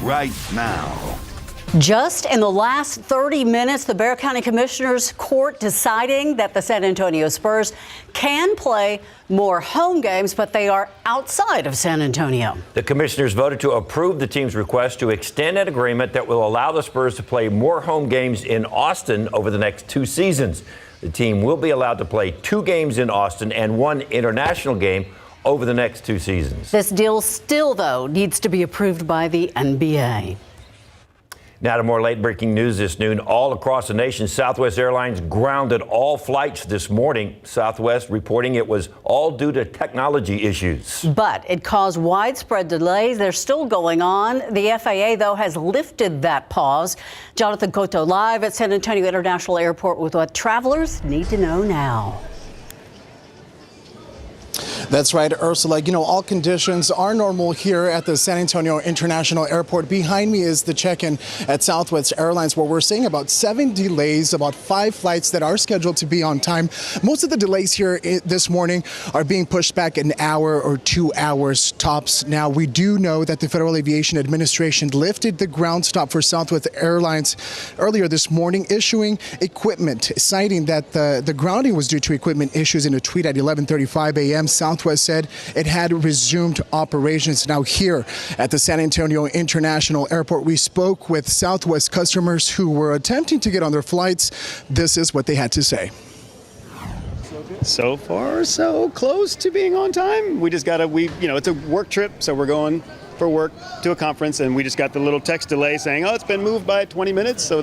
right now. Just in the last 30 minutes, the Bexar County Commissioners Court deciding that the San Antonio Spurs can play more home games, but they are outside of San Antonio. The commissioners voted to approve the team's request to extend an agreement that will allow the Spurs to play more home games in Austin over the next 2 seasons. The team will be allowed to play 2 games in Austin and 1 international game over the next 2 seasons. This deal still, though, needs to be approved by the NBA. Now to more late-breaking news this noon. All across the nation, Southwest Airlines grounded all flights this morning. Southwest reporting it was all due to technology issues. But it caused widespread delays. They're still going on. The FAA, though, has lifted that pause. Jonathan Cotto live at San Antonio International Airport with what travelers need to know now. That's right, Ursula. You know, all conditions are normal here at the San Antonio International Airport. Behind me is the check-in at Southwest Airlines, where we're seeing about 7 delays, about 5 flights that are scheduled to be on time. Most of the delays here this morning are being pushed back an hour or 2 hours tops. Now, we do know that the Federal Aviation Administration lifted the ground stop for Southwest Airlines earlier this morning, issuing equipment, citing that the grounding was due to equipment issues. In a tweet at 11:35 a.m., Southwest said it had resumed operations. Now here at the San Antonio International Airport, we spoke with Southwest customers who were attempting to get on their flights. This is what they had to say. So far, so close to being on time. We just it's a work trip, so we're going for work to a conference, and we just got the little text delay saying, oh, it's been moved by 20 minutes. So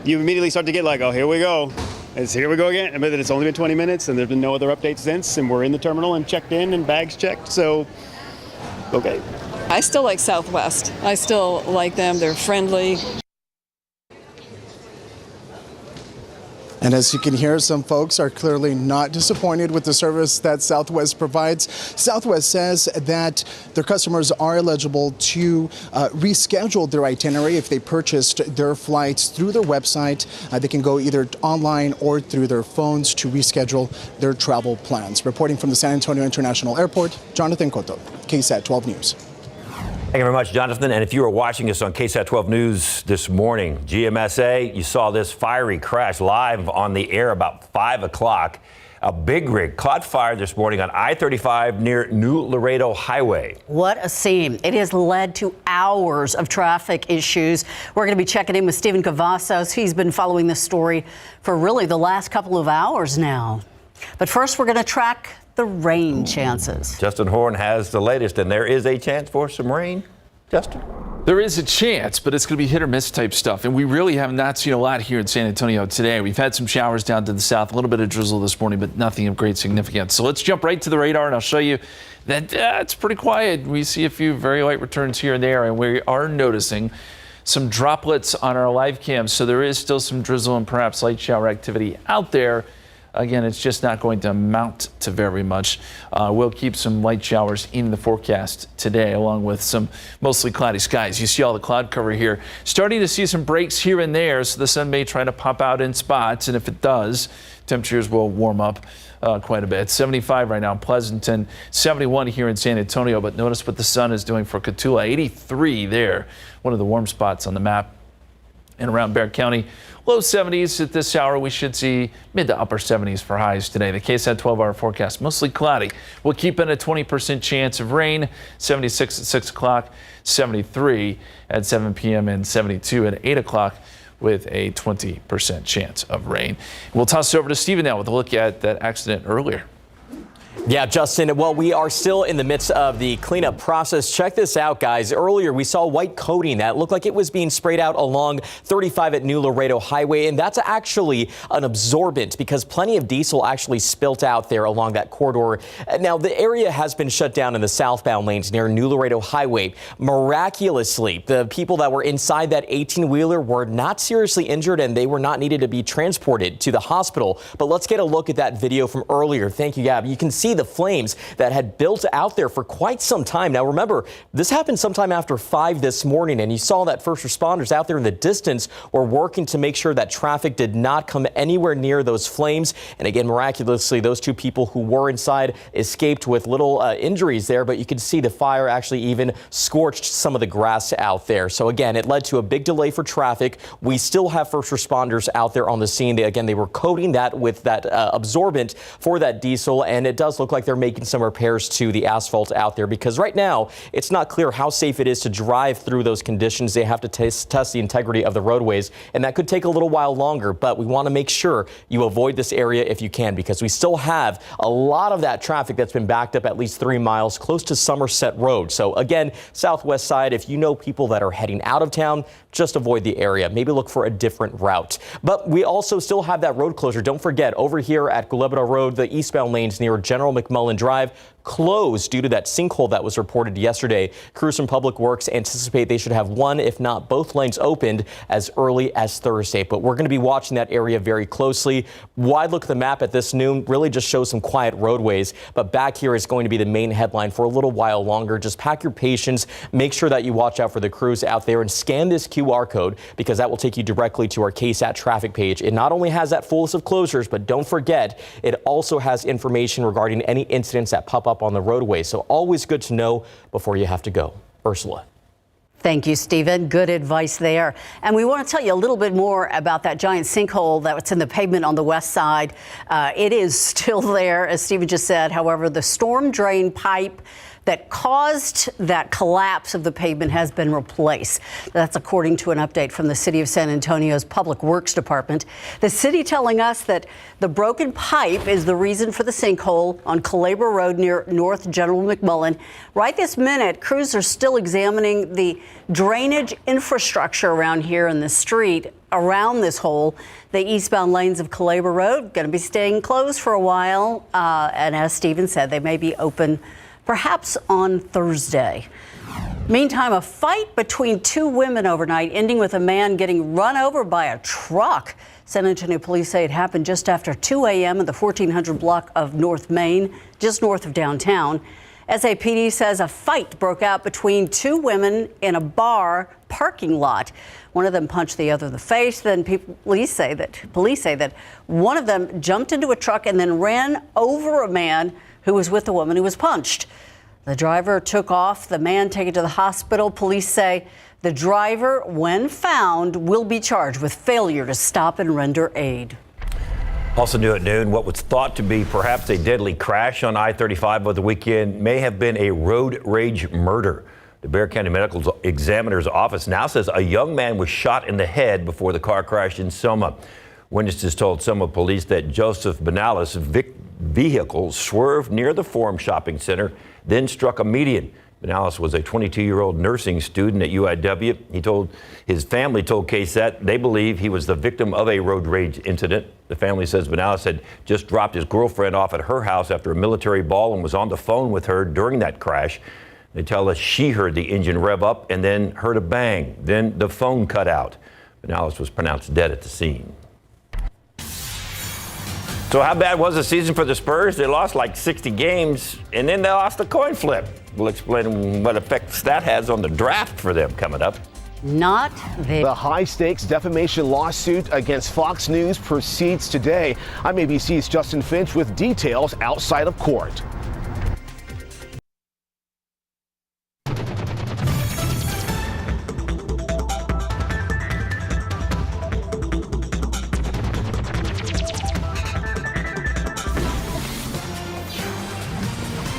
you immediately start to get like, oh, here we go. Here we go again. But it's only been 20 minutes, and there's been no other updates since, and we're in the terminal and checked in and bags checked, so okay. I still like Southwest. I still like them. They're friendly. And as you can hear, some folks are clearly not disappointed with the service that Southwest provides. Southwest says that their customers are eligible to reschedule their itinerary if they purchased their flights through their website. They can go either online or through their phones to reschedule their travel plans. Reporting from the San Antonio International Airport, Jonathan Cotto, KSAT12 News. Thank you very much, Jonathan. And if you were watching us on KSAT12 News this morning, GMSA, you saw this fiery crash live on the air about 5 o'clock. A big rig caught fire this morning on I-35 near New Laredo Highway. What a scene. It has led to hours of traffic issues. We're going to be checking in with Stephen Cavazos. He's been following this story for really the last couple of hours now. But first, we're going to track the rain chances. Justin Horn has the latest, and there is a chance for some rain. Justin? There is a chance, but it's going to be hit or miss type stuff. And we really have not seen a lot here in San Antonio today. We've had some showers down to the south, a little bit of drizzle this morning, but nothing of great significance. So let's jump right to the radar, and I'll show you that it's pretty quiet. We see a few very light returns here and there, and we are noticing some droplets on our live cams. So there is still some drizzle and perhaps light shower activity out there. Again, it's just not going to amount to very much. We'll keep some light showers in the forecast today, along with some mostly cloudy skies. You see all the cloud cover here. Starting to see some breaks here and there, so the sun may try to pop out in spots, and if it does, temperatures will warm up quite a bit. 75 right now in Pleasanton, 71 here in San Antonio, but notice what the sun is doing for Cotulla. 83 there, one of the warm spots on the map. And around Bexar County, low 70s at this hour. We should see mid to upper 70s for highs today. The KSAT 12-hour forecast, mostly cloudy. We'll keep in a 20% chance of rain, 76 at 6 o'clock, 73 at 7 p.m., and 72 at 8 o'clock with a 20% chance of rain. We'll toss it over to Stephen now with a look at that accident earlier. Yeah, Justin, well, we are still in the midst of the cleanup process. Check this out, guys. Earlier, we saw white coating that looked like it was being sprayed out along 35 at New Laredo Highway, and that's actually an absorbent because plenty of diesel actually spilt out there along that corridor. Now, the area has been shut down in the southbound lanes near New Laredo Highway. Miraculously, the people that were inside that 18-wheeler were not seriously injured, and they were not needed to be transported to the hospital. But let's get a look at that video from earlier. Thank you, Gab. You can see see the flames that had built out there for quite some time. Now, remember, this happened sometime after 5 this morning, and you saw that first responders out there in the distance were working to make sure that traffic did not come anywhere near those flames. And again, miraculously, those 2 people who were inside escaped with little injuries there, but you could see the fire actually even scorched some of the grass out there. So again, it led to a big delay for traffic. We still have first responders out there on the scene. They were coating that with that absorbent for that diesel, and it does look like they're making some repairs to the asphalt out there, because right now it's not clear how safe it is to drive through those conditions. They have to test the integrity of the roadways, and that could take a little while longer, but we want to make sure you avoid this area if you can, because we still have a lot of that traffic that's been backed up at least 3 miles close to Somerset Road. So again, southwest side, if you know people that are heading out of town, just avoid the area. Maybe look for a different route. But we also still have that road closure. Don't forget, over here at Culebra Road, the eastbound lanes near General McMullen Drive closed due to that sinkhole that was reported yesterday. Crews from Public Works anticipate they should have one, if not both lanes opened as early as Thursday. But we're going to be watching that area very closely. Wide look at the map at this noon really just shows some quiet roadways. But back here is going to be the main headline for a little while longer. Just pack your patience. Make sure that you watch out for the crews out there and scan this QR code, because that will take you directly to our KSAT traffic page. It not only has that full list of closures, but don't forget, it also has information regarding any incidents that pop up on the roadway. So always good to know before you have to go. Ursula. Thank you, Stephen. Good advice there. And we want to tell you a little bit more about that giant sinkhole that's in the pavement on the west side. It is still there, as Stephen just said. However, the storm drain pipe that caused that collapse of the pavement has been replaced. That's according to an update from the City of San Antonio's Public Works Department. The city telling us that the broken pipe is the reason for the sinkhole on Culebra Road near North General McMullen. Right this minute, crews are still examining the drainage infrastructure around here in the street around this hole. The eastbound lanes of Culebra Road going to be staying closed for a while. And as Stephen said, they may be open perhaps on Thursday. Meantime, a fight between 2 women overnight ending with a man getting run over by a truck. San Antonio police say it happened just after 2 a.m. in the 1400 block of North Main, just north of downtown. SAPD says a fight broke out between 2 women in a bar parking lot. One of them punched the other in the face. Then police say that one of them jumped into a truck and then ran over a man who was with the woman who was punched. The driver took off, the man taken to the hospital. Police say the driver, when found, will be charged with failure to stop and render aid. Also new at noon, what was thought to be perhaps a deadly crash on I-35 over the weekend may have been a road rage murder. The Bexar County Medical Examiner's Office now says a young man was shot in the head before the car crashed in Selma. Witnesses told Selma police that Joseph Benales' vehicle swerved near the Forum Shopping Center, then struck a median. Benales was a 22-year-old nursing student at UIW. His family told KSAT they believe he was the victim of a road rage incident. The family says Benales had just dropped his girlfriend off at her house after a military ball and was on the phone with her during that crash. They tell us she heard the engine rev up and then heard a bang. Then the phone cut out. Benales was pronounced dead at the scene. So how bad was the season for the Spurs? They lost like 60 games, and then they lost the coin flip. We'll explain what effects that has on the draft for them coming up. Not very. The high-stakes defamation lawsuit against Fox News proceeds today. I'm ABC's Justin Finch with details outside of court.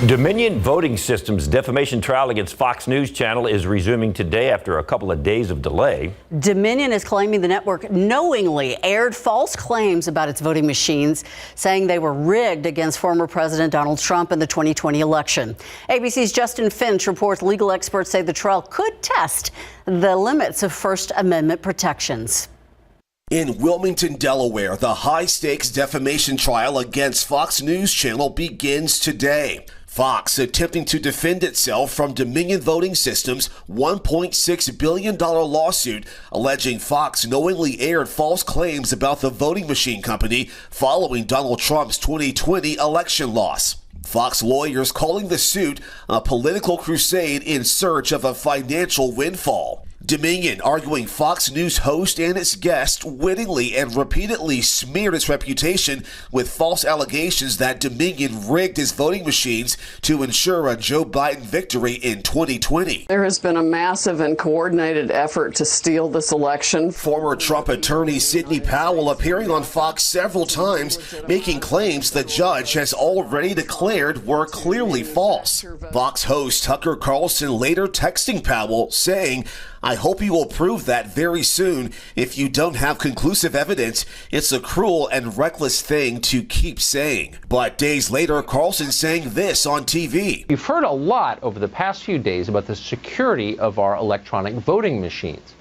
Dominion Voting Systems defamation trial against Fox News Channel is resuming today after a couple of days of delay. Dominion is claiming the network knowingly aired false claims about its voting machines, saying they were rigged against former President Donald Trump in the 2020 election. ABC's Justin Finch reports legal experts say the trial could test the limits of First Amendment protections. In Wilmington, Delaware, the high-stakes defamation trial against Fox News Channel begins today. Fox attempting to defend itself from Dominion Voting Systems' $1.6 billion lawsuit alleging Fox knowingly aired false claims about the voting machine company following Donald Trump's 2020 election loss. Fox lawyers calling the suit a political crusade in search of a financial windfall. Dominion arguing Fox News host and its guest wittingly and repeatedly smeared its reputation with false allegations that Dominion rigged his voting machines to ensure a Joe Biden victory in 2020. There has been a massive and coordinated effort to steal this election. Former Trump attorney Sidney Powell appearing on Fox several times, making claims the judge has already declared were clearly false. Fox host Tucker Carlson later texting Powell saying, "I hope you will prove that very soon. If you don't have conclusive evidence, it's a cruel and reckless thing to keep saying." But days later, Carlson saying this on TV. We've heard a lot over the past few days about the security of our electronic voting machines.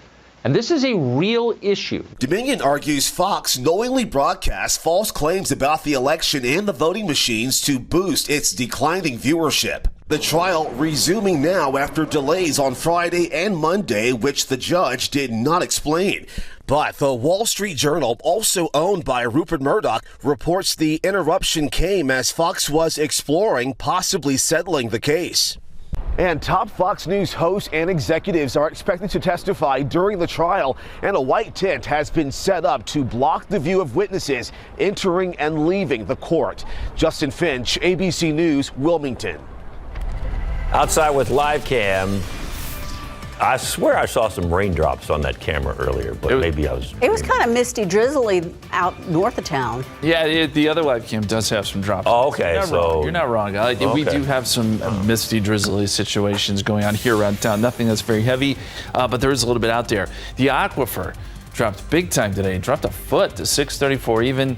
And this is a real issue. Dominion argues Fox knowingly broadcast false claims about the election and the voting machines to boost its declining viewership. The trial resuming now after delays on Friday and Monday, which the judge did not explain. But the Wall Street Journal, also owned by Rupert Murdoch, reports the interruption came as Fox was exploring possibly settling the case. And top Fox News hosts and executives are expected to testify during the trial, and a white tent has been set up to block the view of witnesses entering and leaving the court. Justin Finch, ABC News, Wilmington. Outside with live cam. I swear I saw some raindrops on that camera earlier, but maybe I was. It was kind of misty, drizzly out north of town. Yeah, the other live cam does have some drops. Oh, okay, You're not wrong. We do have some misty, drizzly situations going on here around town. Nothing that's very heavy, but there is a little bit out there. The aquifer dropped big time today. It dropped a foot to 634 even.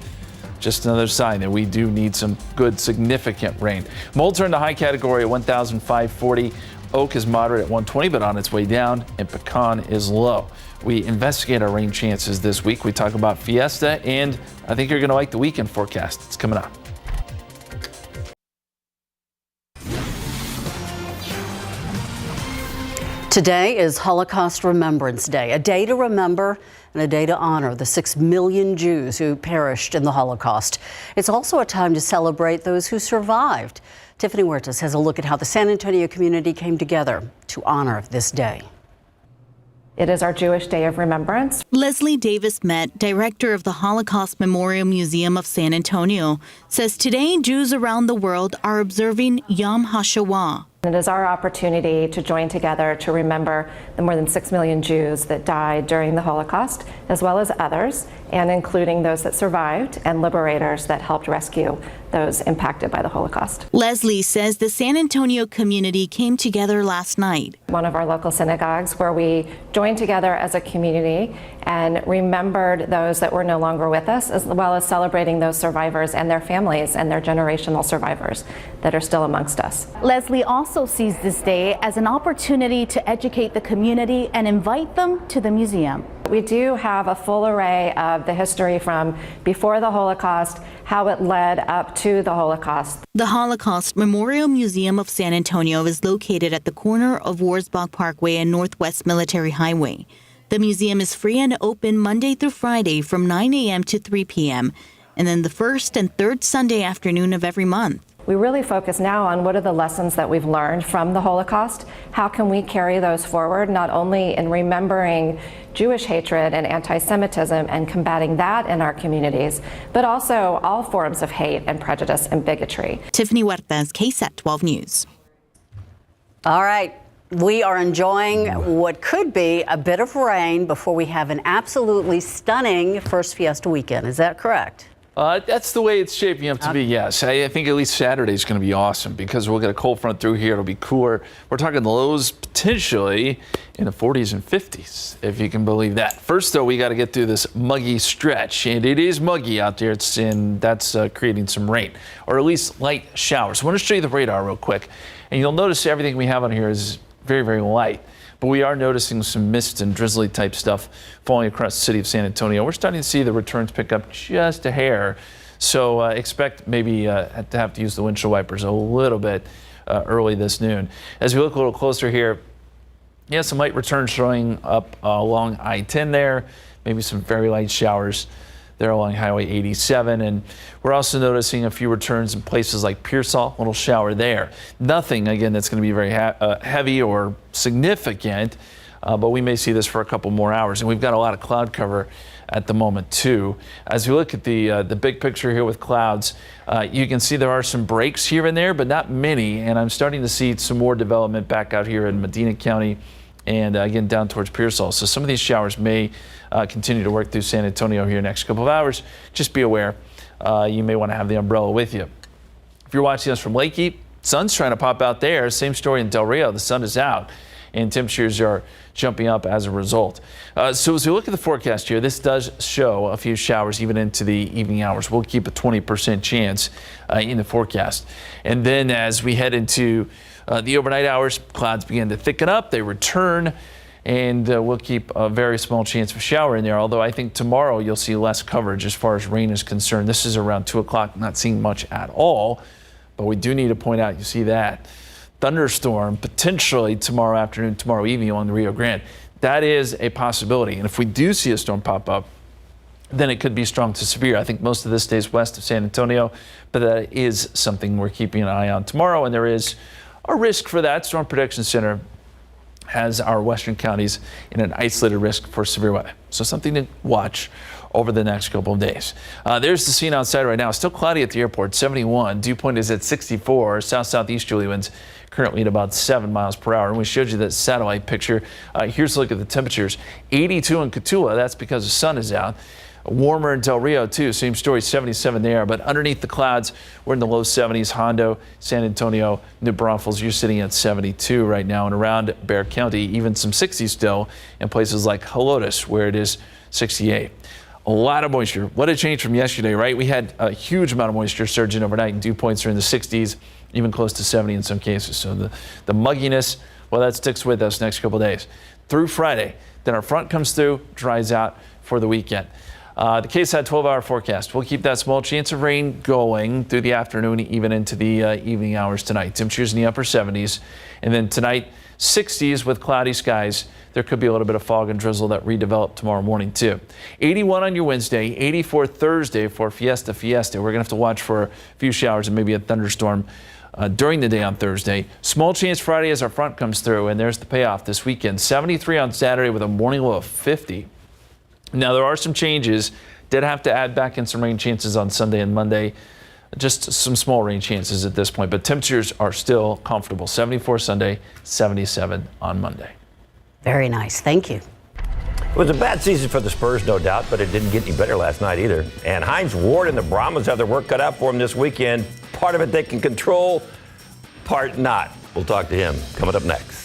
Just another sign that we do need some good, significant rain. Molds are in the high category at 1,540. Oak is moderate at 120, but on its way down, and pecan is low. We investigate our rain chances this week. We talk about Fiesta, and I think you're going to like the weekend forecast. It's coming up. Today is Holocaust Remembrance Day, a day to remember and a day to honor the 6 million Jews who perished in the Holocaust. It's also a time to celebrate those who survived. Tiffany Huertas has a look at how the San Antonio community came together to honor this day. It is our Jewish Day of Remembrance. Leslie Davis Met, director of the Holocaust Memorial Museum of San Antonio, says today Jews around the world are observing Yom HaShoah. It is our opportunity to join together to remember the more than 6 million Jews that died during the Holocaust, as well as others, and including those that survived and liberators that helped rescue those impacted by the Holocaust. Leslie says the San Antonio community came together last night. One of our local synagogues where we joined together as a community and remembered those that were no longer with us, as well as celebrating those survivors and their families and their generational survivors that are still amongst us. Leslie also sees this day as an opportunity to educate the community and invite them to the museum. We do have a full array of the history from before the Holocaust, how it led up to the Holocaust. The Holocaust Memorial Museum of San Antonio is located at the corner of Wurzbach Parkway and Northwest Military Highway. The museum is free and open Monday through Friday from 9 a.m. to 3 p.m. and then the first and third Sunday afternoon of every month. We really focus now on what are the lessons that we've learned from the Holocaust. How can we carry those forward, not only in remembering Jewish hatred and anti-Semitism and combating that in our communities, but also all forms of hate and prejudice and bigotry. Tiffany Huertas, KSAT12 News. All right. We are enjoying what could be a bit of rain before we have an absolutely stunning first Fiesta weekend. Is that correct? That's the way it's shaping up to be, yes. I think at least Saturday is going to be awesome because we'll get a cold front through here. It'll be cooler. We're talking the lows potentially in the 40s and 50s, if you can believe that. First, though, we got to get through this muggy stretch, and it is muggy out there. That's creating some rain, or at least light showers. I want to show you the radar real quick, and you'll notice everything we have on here is very, very light. But we are noticing some mist and drizzly type stuff falling across the city of San Antonio. We're starting to see the returns pick up just a hair. So expect maybe to have to use the windshield wipers a little bit early this noon. As we look a little closer here, yeah, some light returns showing up along I-10 there. Maybe some very light showers there along Highway 87. And we're also noticing a few returns in places like Pearsall, a little shower there. Nothing, again, that's going to be very heavy or significant, but we may see this for a couple more hours. And we've got a lot of cloud cover at the moment too. As we look at the big picture here with clouds, you can see there are some breaks here and there, but not many. And I'm starting to see some more development back out here in Medina County and again down towards Pearsall. So some of these showers may continue to work through San Antonio here next couple of hours. Just be aware, you may want to have the umbrella with you. If you're watching us from Lakey, sun's trying to pop out there. Same story in Del Rio. The sun is out and temperatures are jumping up as a result. So as we look at the forecast here, this does show a few showers even into the evening hours. We'll keep a 20% chance in the forecast. And then as we head into the overnight hours, clouds begin to thicken up, they return, and we'll keep a very small chance of shower in there. Although I think tomorrow you'll see less coverage as far as rain is concerned. This is around 2 o'clock, not seeing much at all, but we do need to point out, you see that thunderstorm potentially tomorrow afternoon, tomorrow evening on the Rio Grande. That is a possibility. And if we do see a storm pop up, then it could be strong to severe. I think most of this stays west of San Antonio, but that is something we're keeping an eye on tomorrow. And there is a risk for that. Storm Protection Center has our western counties in an isolated risk for severe weather. So something to watch over the next couple of days. There's the scene outside right now. Still cloudy at the airport, 71. Dew point is at 64. South-southeasterly winds currently at about 7 miles per hour. And we showed you that satellite picture. Here's a look at the temperatures. 82 in Cotulla. That's because the sun is out. Warmer in Del Rio, too. Same story, 77 there. But underneath the clouds, we're in the low 70s. Hondo, San Antonio, New Braunfels, you're sitting at 72 right now. And around Bexar County, even some 60s still in places like Helotes, where it is 68. A lot of moisture. What a change from yesterday, right? We had a huge amount of moisture surging overnight, and dew points are in the 60s, even close to 70 in some cases. So the mugginess, well, that sticks with us next couple of days. Through Friday, then our front comes through, dries out for the weekend. The KSAT 12-hour forecast. We'll keep that small chance of rain going through the afternoon, even into the evening hours tonight. Temperatures in the upper 70s. And then tonight, 60s with cloudy skies. There could be a little bit of fog and drizzle that redevelop tomorrow morning, too. 81 on your Wednesday, 84 Thursday for Fiesta. We're going to have to watch for a few showers and maybe a thunderstorm during the day on Thursday. Small chance Friday as our front comes through, and there's the payoff this weekend. 73 on Saturday with a morning low of 50. Now, there are some changes. Did have to add back in some rain chances on Sunday and Monday. Just some small rain chances at this point, but temperatures are still comfortable. 74 Sunday, 77 on Monday. Very nice. Thank you. It was a bad season for the Spurs, no doubt, but it didn't get any better last night either. And Hines Ward and the Brahmas have their work cut out for them this weekend. Part of it they can control, part not. We'll talk to him coming up next.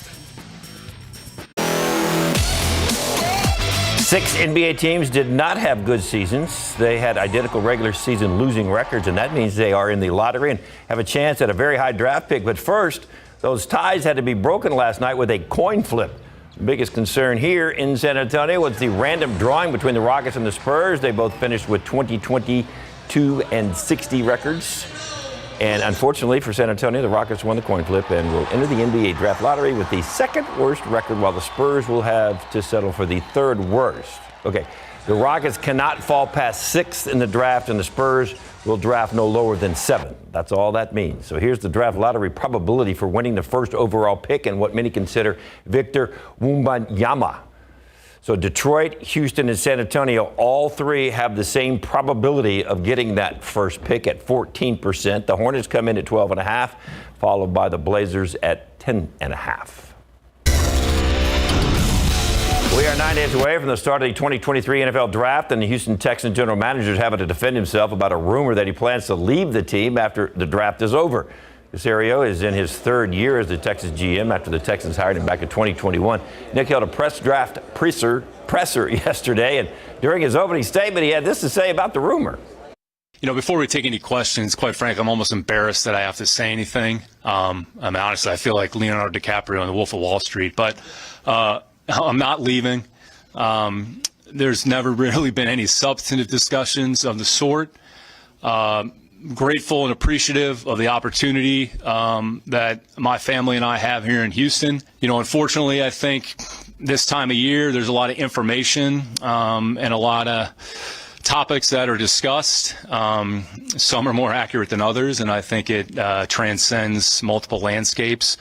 6 NBA teams did not have good seasons. They had identical regular season losing records, and that means they are in the lottery and have a chance at a very high draft pick. But first, those ties had to be broken last night with a coin flip. The biggest concern here in San Antonio was the random drawing between the Rockets and the Spurs. They both finished with 20-22 and 60 records. And unfortunately for San Antonio, the Rockets won the coin flip and will enter the NBA draft lottery with the second worst record, while the Spurs will have to settle for the third worst. Okay, the Rockets cannot fall past 6th in the draft, and the Spurs will draft no lower than 7. That's all that means. So here's the draft lottery probability for winning the first overall pick and what many consider Victor Wembanyama. So Detroit, Houston, and San Antonio, all three have the same probability of getting that first pick at 14%. The Hornets come in at 12.5, followed by the Blazers at 10.5. We are 9 days away from the start of the 2023 NFL Draft, and the Houston Texans general manager is having to defend himself about a rumor that he plans to leave the team after the draft is over. Casario is in his third year as the Texans GM after the Texans hired him back in 2021. Nick held a press draft presser yesterday, and during his opening statement, he had this to say about the rumor. You know, before we take any questions, quite frankly, I'm almost embarrassed that I have to say anything. I mean, honestly, I feel like Leonardo DiCaprio in The Wolf of Wall Street, but I'm not leaving. There's never really been any substantive discussions of the sort. Grateful and appreciative of the opportunity that my family and I have here in Houston. You know, unfortunately, I think this time of year, there's a lot of information and a lot of topics that are discussed. Some are more accurate than others, and I think it transcends multiple landscapes.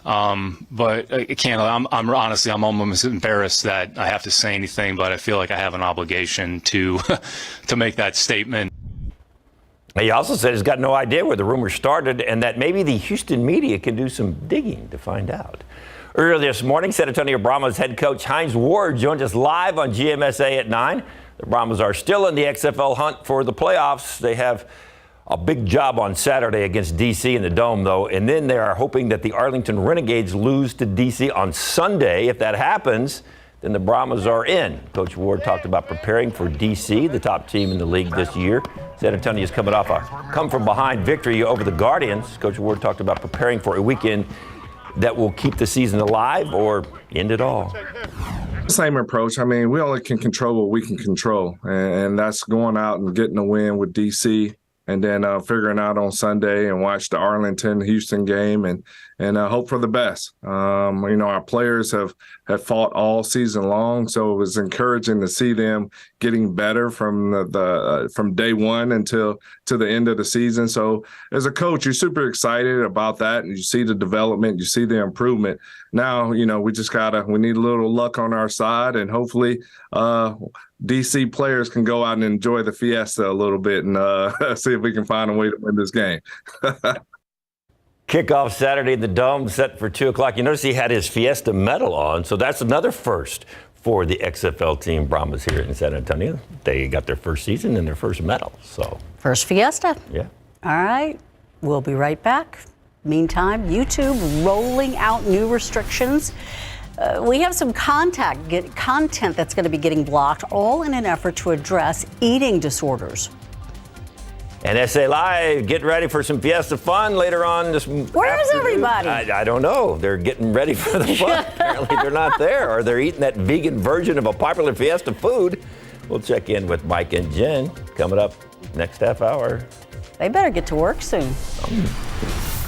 But I can't. I'm honestly, I'm almost embarrassed that I have to say anything, but I feel like I have an obligation to to make that statement. He also said he's got no idea where the rumor started, and that maybe the Houston media can do some digging to find out. Earlier this morning, San Antonio Brahmas head coach Hines Ward joined us live on GMSA at 9. The Brahmas are still in the XFL hunt for the playoffs. They have a big job on Saturday against D.C. in the Dome, though, and then they are hoping that the Arlington Renegades lose to D.C. on Sunday. If that happens, then the Brahmas are in. Coach Ward talked about preparing for D.C., the top team in the league this year. San Antonio is coming off a come-from-behind victory over the Guardians. Coach Ward talked about preparing for a weekend that will keep the season alive or end it all. Same approach. I mean, we only can control what we can control, and that's going out and getting a win with D.C., and then figuring out on Sunday and watch the Arlington-Houston game and hope for the best. Our players have fought all season long, so it was encouraging to see them getting better from from day one until to the end of the season. So as a coach, you're super excited about that, and you see the development, you see the improvement. Now, we just we need a little luck on our side, and hopefully DC players can go out and enjoy the Fiesta a little bit and see if we can find a way to win this game. Kickoff Saturday in the Dome, set for 2 o'clock. You notice he had his Fiesta medal on, so that's another first for the XFL team Brahmas here in San Antonio. They got their first season and their first medal. So first Fiesta. Yeah. All right. We'll be right back. Meantime, YouTube rolling out new restrictions. We have some content that's going to be getting blocked, all in an effort to address eating disorders. And SA Live, get ready for some Fiesta fun later on this afternoon. Where's everybody? I don't know. They're getting ready for the fun. Apparently they're not there, or they're eating that vegan version of a popular Fiesta food. We'll check in with Mike and Jen coming up next half hour. They better get to work soon.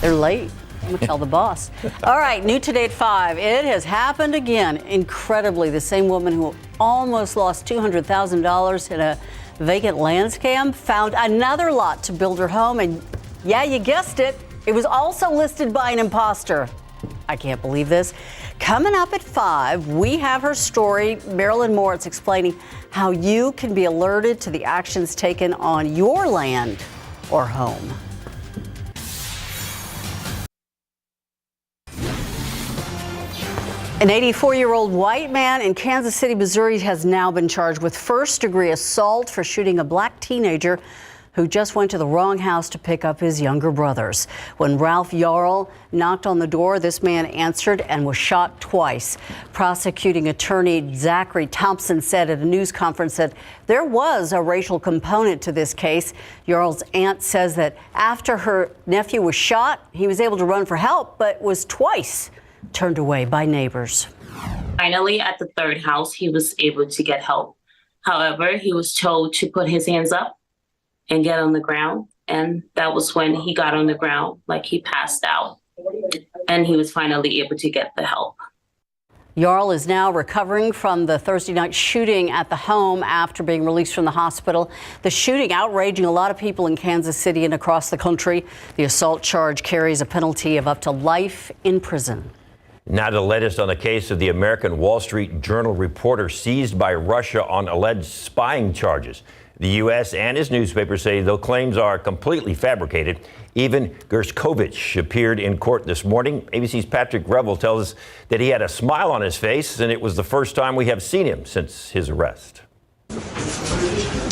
They're late. I'm going to tell the boss. All right, new today at 5. It has happened again. Incredibly, the same woman who almost lost $200,000 in a vacant land scam found another lot to build her home. And yeah, you guessed it. It was also listed by an imposter. I can't believe this. Coming up at 5, we have her story. Marilyn Moritz explaining how you can be alerted to the actions taken on your land or home. An 84-year-old white man in Kansas City, Missouri has now been charged with first-degree assault for shooting a black teenager who just went to the wrong house to pick up his younger brothers. When Ralph Yarl knocked on the door, this man answered and was shot twice. Prosecuting attorney Zachary Thompson said at a news conference that there was a racial component to this case. Yarl's aunt says that after her nephew was shot, he was able to run for help, but was twice turned away by neighbors. Finally, at the third house, he was able to get help. However, he was told to put his hands up and get on the ground. And that was when he got on the ground, like he passed out. And he was finally able to get the help. Yarl is now recovering from the Thursday night shooting at the home after being released from the hospital. The shooting outraging a lot of people in Kansas City and across the country. The assault charge carries a penalty of up to life in prison. Now the latest on the case of the American Wall Street Journal reporter seized by Russia on alleged spying charges. The U.S. and his newspaper say the claims are completely fabricated. Even Gershkovich appeared in court this morning. ABC's Patrick Revel tells us that he had a smile on his face, and it was the first time we have seen him since his arrest.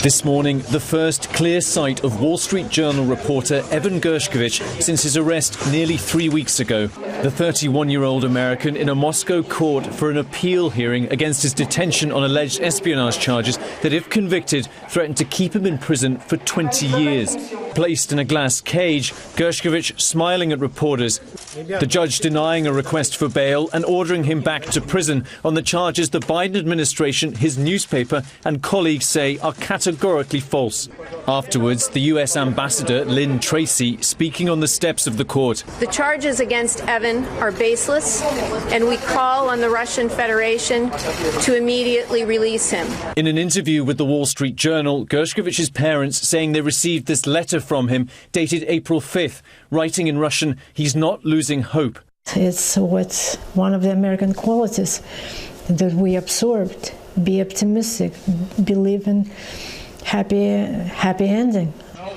This morning, the first clear sight of Wall Street Journal reporter Evan Gershkovich since his arrest nearly 3 weeks ago. The 31-year-old American in a Moscow court for an appeal hearing against his detention on alleged espionage charges that, if convicted, threatened to keep him in prison for 20 years. Placed in a glass cage, Gershkovich smiling at reporters. The judge denying a request for bail and ordering him back to prison on the charges the Biden administration, his newspaper and colleagues colleagues say are categorically false. Afterwards, the US ambassador, Lynn Tracy, speaking on the steps of the court. The charges against Evan are baseless, and we call on the Russian Federation to immediately release him. In an interview with the Wall Street Journal, Gershkovich's parents saying they received this letter from him dated April 5th, writing in Russian, he's not losing hope. It's what's one of the American qualities that we absorbed. Be optimistic, believe in happy ending.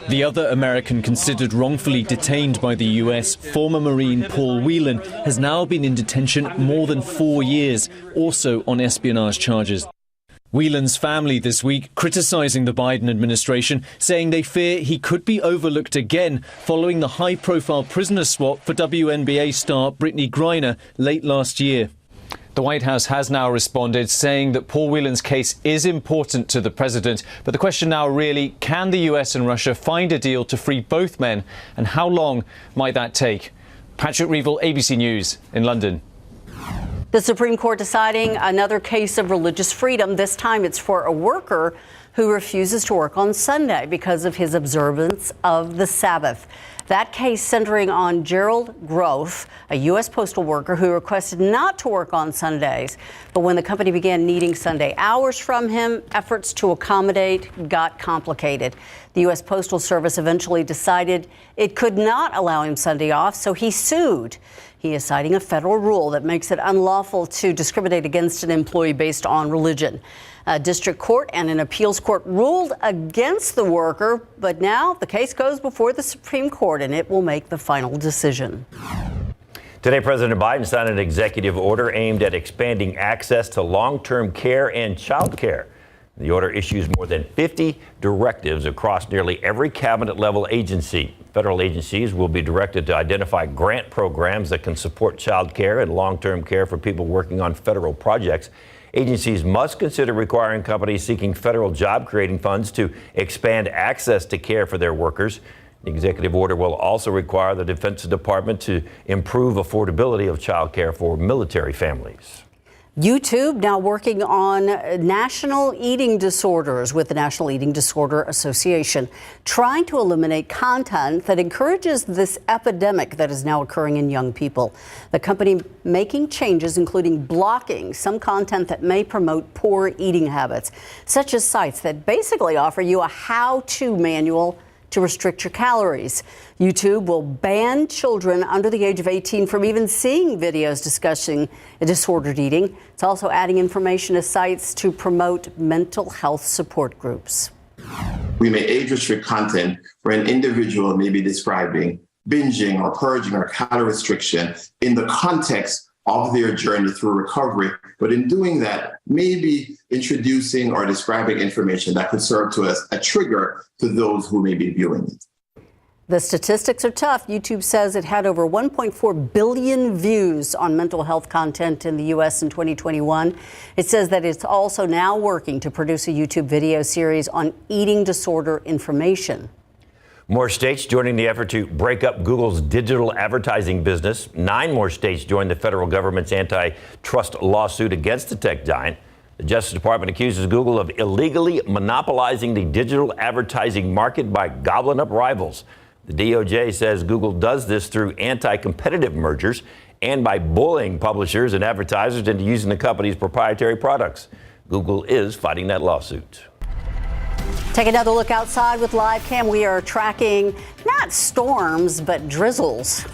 The other American considered wrongfully detained by the US, former Marine Paul Whelan, has now been in detention more than 4 years, also on espionage charges. Whelan's family this week criticizing the Biden administration, saying they fear he could be overlooked again following the high-profile prisoner swap for WNBA star Brittany Griner late last year. The White House has now responded, saying that Paul Whelan's case is important to the president. But the question now really, can the US and Russia find a deal to free both men? And how long might that take? Patrick Reevell, ABC News in London. The Supreme Court deciding another case of religious freedom. This time it's for a worker who refuses to work on Sunday because of his observance of the Sabbath. That case centering on Gerald Groth, a U.S. postal worker who requested not to work on Sundays. But when the company began needing Sunday hours from him, efforts to accommodate got complicated. The U.S. Postal Service eventually decided it could not allow him Sunday off, so he sued. He is citing a federal rule that makes it unlawful to discriminate against an employee based on religion. A district court and an appeals court ruled against the worker, but now the case goes before the Supreme Court and it will make the final decision. Today, President Biden signed an executive order aimed at expanding access to long-term care and child care. The order issues more than 50 directives across nearly every cabinet-level agency. Federal agencies will be directed to identify grant programs that can support child care and long-term care for people working on federal projects. Agencies must consider requiring companies seeking federal job-creating funds to expand access to care for their workers. The executive order will also require the Defense Department to improve affordability of child care for military families. YouTube now working on national eating disorders with the National Eating Disorder Association, trying to eliminate content that encourages this epidemic that is now occurring in young people. The company making changes, including blocking some content that may promote poor eating habits, such as sites that basically offer you a how-to manual to restrict your calories. YouTube will ban children under the age of 18 from even seeing videos discussing disordered eating. It's also adding information to sites to promote mental health support groups. We may age restrict content where an individual may be describing binging or purging or calorie restriction in the context of their journey through recovery, but in doing that, maybe introducing or describing information that could serve to as a trigger to those who may be viewing it. The statistics are tough. YouTube says it had over 1.4 billion views on mental health content in the U.S. in 2021. It says that it's also now working to produce a YouTube video series on eating disorder information. More states joining the effort to break up Google's digital advertising business. 9 more states joined the federal government's antitrust lawsuit against the tech giant. The Justice Department accuses Google of illegally monopolizing the digital advertising market by gobbling up rivals. The DOJ says Google does this through anti-competitive mergers and by bullying publishers and advertisers into using the company's proprietary products. Google is fighting that lawsuit. Take another look outside with live cam. We are tracking not storms, but drizzles.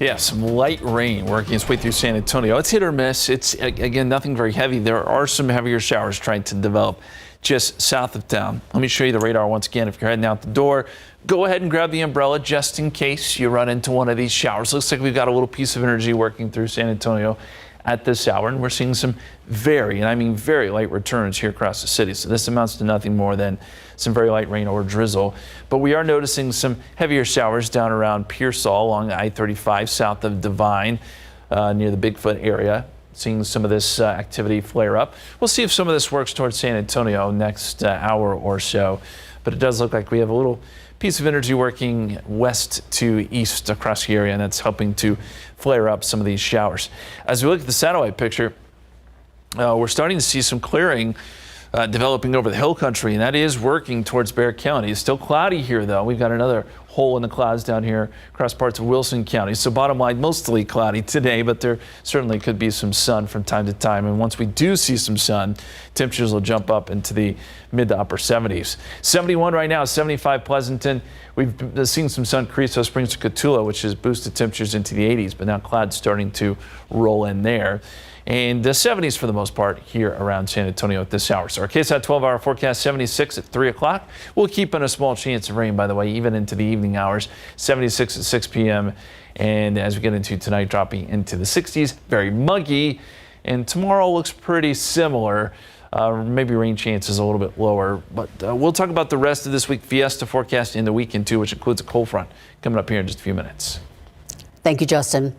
Yeah, some light rain working its way through San Antonio. It's hit or miss. It's, again, nothing very heavy. There are some heavier showers trying to develop just south of town. Let me show you the radar once again. If you're heading out the door, go ahead and grab the umbrella just in case you run into one of these showers. Looks like we've got a little piece of energy working through San Antonio at this hour, and we're seeing some very, and I mean very light returns here across the city. So this amounts to nothing more than some very light rain or drizzle. But we are noticing some heavier showers down around Pearsall along I-35 south of Divine near the Bigfoot area. Seeing some of this activity flare up. We'll see if some of this works towards San Antonio next hour or so. But it does look like we have a little piece of energy working west to east across the area, and that's helping to flare up some of these showers. As we look at the satellite picture, we're starting to see some clearing developing over the hill country, and that is working towards Bexar County. It's still cloudy here, though. We've got another hole in the clouds down here across parts of Wilson County. So bottom line, mostly cloudy today, but there certainly could be some sun from time to time. And once we do see some sun, temperatures will jump up into the mid to upper 70s. 71 right now, 75 Pleasanton. We've seen some sun Creosote Springs to Cotulla, which has boosted temperatures into the 80s, but now clouds starting to roll in there. And the 70s for the most part here around San Antonio at this hour. So our KSAT 12-hour forecast, 76 at 3 o'clock. We'll keep in a small chance of rain, by the way, even into the evening hours. 76 at 6 p.m. And as we get into tonight, dropping into the 60s, very muggy. And tomorrow looks pretty similar. Maybe rain chances a little bit lower. But we'll talk about the rest of this week Fiesta forecast in the weekend, too, which includes a cold front coming up here in just a few minutes. Thank you, Justin.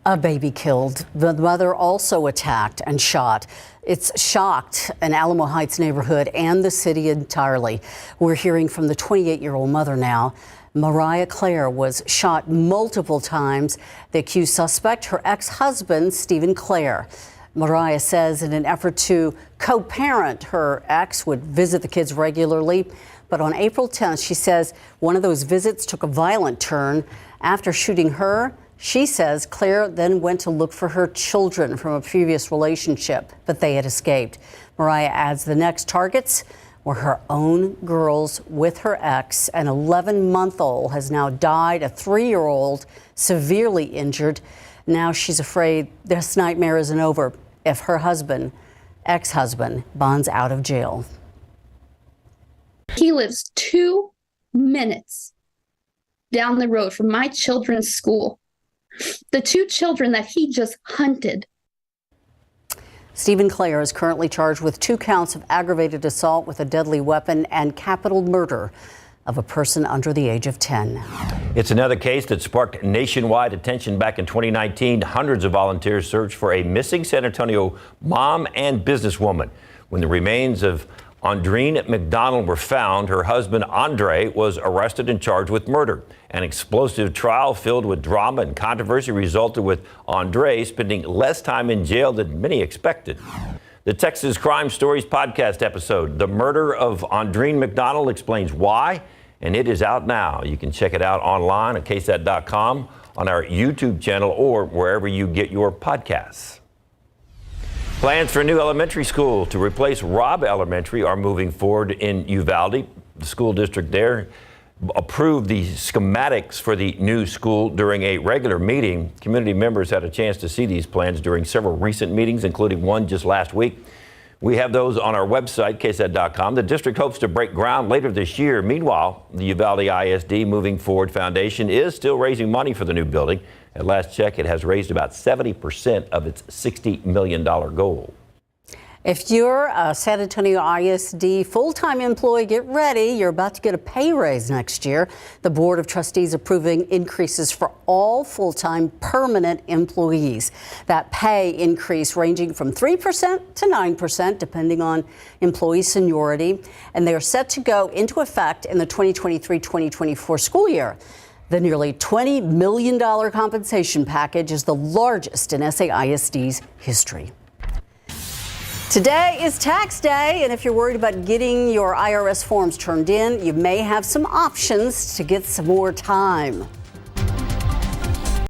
A baby killed. The mother also attacked and shot. It's shocked an Alamo Heights neighborhood and the city entirely. We're hearing from the 28-year-old mother now. Mariah Claire was shot multiple times. The accused suspect, her ex-husband, Stephen Claire. Mariah says in an effort to co-parent, her ex would visit the kids regularly. But on April 10th, she says one of those visits took a violent turn. After shooting her, she says Claire then went to look for her children from a previous relationship, but they had escaped. Mariah adds the next targets were her own girls with her ex. An 11-month-old has now died, a 3-year-old severely injured. Now she's afraid this nightmare isn't over if her husband, ex-husband, bonds out of jail. He lives 2 minutes down the road from my children's school. The 2 children that he just hunted. Stephen Claire is currently charged with 2 counts of aggravated assault with a deadly weapon and capital murder of a person under the age of 10. It's another case that sparked nationwide attention back in 2019. Hundreds of volunteers searched for a missing San Antonio mom and businesswoman. When the remains of Andreen McDonald were found, her husband Andre was arrested and charged with murder. An explosive trial filled with drama and controversy resulted with Andre spending less time in jail than many expected. The Texas Crime Stories podcast episode, The Murder of Andreen McDonald, explains why, and it is out now. You can check it out online at KSAT.com, on our YouTube channel, or wherever you get your podcasts. Plans for a new elementary school to replace Robb Elementary are moving forward in Uvalde. The school district there approved the schematics for the new school during a regular meeting. Community members had a chance to see these plans during several recent meetings, including one just last week. We have those on our website, KSAT.com. The district hopes to break ground later this year. Meanwhile, the Uvalde ISD Moving Forward Foundation is still raising money for the new building. At last check, it has raised about 70% of its $60 million goal. If you're a San Antonio ISD full-time employee, get ready. You're about to get a pay raise next year. The Board of Trustees approving increases for all full-time permanent employees. That pay increase ranging from 3% to 9%, depending on employee seniority. And they are set to go into effect in the 2023-2024 school year. The nearly $20 million compensation package is the largest in SAISD's history. Today is tax day, and if you're worried about getting your IRS forms turned in, you may have some options to get some more time.